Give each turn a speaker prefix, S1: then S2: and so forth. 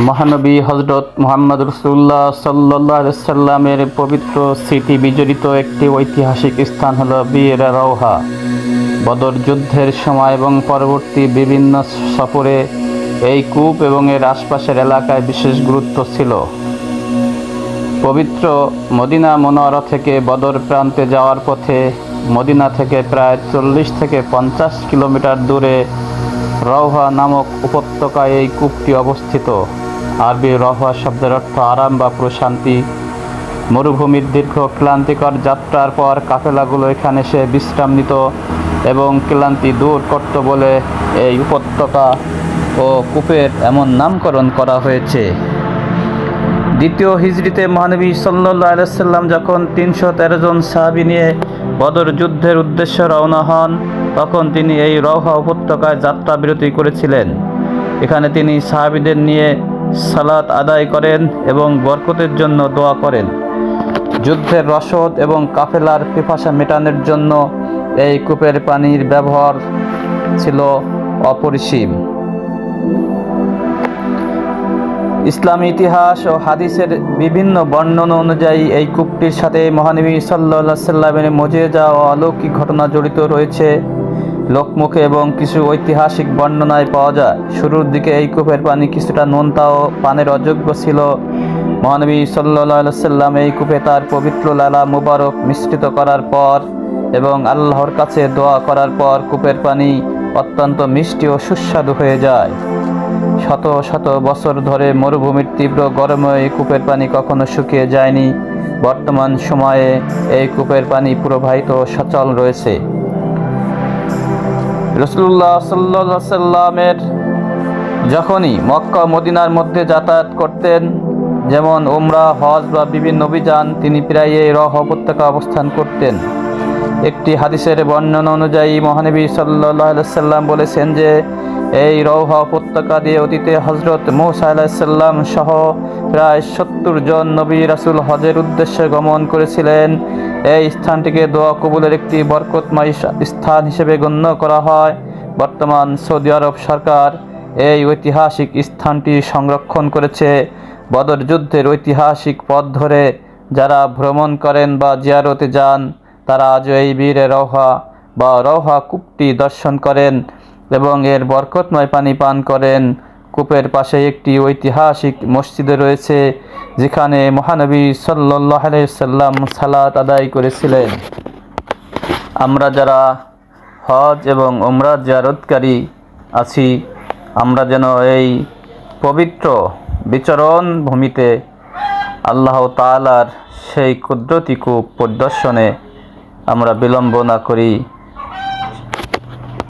S1: মহানবী হযরত মুহাম্মদ রাসূলুল্লাহ সাল্লাল্লাহু আলাইহি ওয়াসাল্লামের পবিত্র স্মৃতি বিজড়িত একটি ঐতিহাসিক স্থান হলো বীর রওহা। বদর যুদ্ধের সময় এবং পরবর্তী বিভিন্ন সফরে এই কূপ এবং এর আশপাশের এলাকায় বিশেষ গুরুত্ব ছিল। পবিত্র মদিনা মুনাওয়ারা থেকে বদর প্রান্তে যাওয়ার পথে মদিনা থেকে প্রায় 40 থেকে 50 কিলোমিটার দূরে রওহা নামক উপত্যকায় এই কূপটি অবস্থিত। আরবি রওহা শব্দের অর্থ আরাম বা প্রশান্তি। মরুভূমির দীর্ঘ ক্লান্তিকর যাত্রার পর কাফেলাগুলো এখানে এসে বিশ্রাম নিত এবং ক্লান্তি দূর করত বলে এই উপত্যকা ও কূপের এমন নামকরণ করা হয়েছে। দ্বিতীয় হিজরিতে মহানবী সাল্লাল্লাহু আলাইহি ওয়াসাল্লাম যখন 313 জন সাহাবী নিয়ে বদর যুদ্ধের উদ্দেশ্যে রওনা হন, তখন তিনি এই রওহা উপত্যকায় যাত্রা বিরতি করেছিলেন। এখানে তিনি সাহাবীদের নিয়ে সালাত আদায় করেন এবং বরকতের জন্য দোয়া করেন। যুদ্ধের রসদ এবং কাফেলার পিপাসা মেটানোর জন্য এই কূপের পানির ব্যবহার ছিল অপরিসীম। ইসলামী ইতিহাস ও হাদিসের বিভিন্ন বর্ণনা অনুযায়ী এই কূপটির সাথে মহানবী সাল্লাল্লাহু আলাইহি ওয়াসাল্লামের মুজিজা ও অলৌকিক ঘটনা জড়িত রয়েছে। লোকমুখে এবং কিছু ঐতিহাসিক বর্ণনায় পাওয়া যায়, শুরুর দিকে এই কূপের পানি কিছুটা নোনতা ও পানের অযোগ্য ছিল। মহানবী সাল্লাল্লাহু আলাইহি ওয়াসাল্লাম এই কূপে তার পবিত্র লালা মুবারক মিশ্রিত করার পর এবং আল্লাহর কাছে দোয়া করার পর কূপের পানি অত্যন্ত মিষ্টি ও সুস্বাদু হয়ে যায়। শত শত বছর ধরে মরুভূমির তীব্র গরমে এই কূপের পানি কখনো শুকিয়ে যায়নি। বর্তমান সময়ে এই কূপের পানি প্রবাহিত ও সচল রয়েছে। রাসূলুল্লাহ সাল্লাল্লাহু আলাইহি ওয়াসাল্লামের যখনই মক্কা মদিনার মধ্যে যাতায়াত করতেন, যেমন উমরা, হজ বা বিভিন্ন অভিযান, তিনি প্রায় এই রওহা উপত্যকা অবস্থান করতেন। একটি হাদিসের বর্ণনা অনুযায়ী মহানবী সাল্লাল্লাহু আলাইহি ওয়াসাল্লাম বলেছেন যে এই রওহা উপত্যকা দিয়ে অতীতে হযরত মূসা আলাইহিস সালাম সহ প্রায় 70 জন নবী রাসূল হজের উদ্দেশ্যে গমন করেছিলেন। এই স্থানটিকে দোয়া কবুলের একটি বরকতময় স্থান হিসেবে গণ্য করা হয়। বর্তমান সৌদি আরব সরকার এই ঐতিহাসিক স্থানটি সংরক্ষণ করেছে। বদর যুদ্ধের ঐতিহাসিক পথ ধরে যারা ভ্রমণ করেন বা জিয়ারতে যান, তারা আজও এই বীর রওহা বা রওহা কূপটি দর্শন করেন এবং এর বরকতময় পানি পান করেন। কূপের পাশে একটি ঐতিহাসিক মসজিদ রয়েছে, যেখানে মহানবী সাল্লাল্লাহু আলাইহি ওয়াসাল্লাম সালাত আদায় করেছিলেন। আমরা যারা হজ এবং উমরা জিয়ারতকারী আছি, আমরা যেন এই পবিত্র বিচরণ ভূমিতে আল্লাহ তাআলার সেই কুদরতি কূপ পরিদর্শনে আমরা বিলম্ব না করি।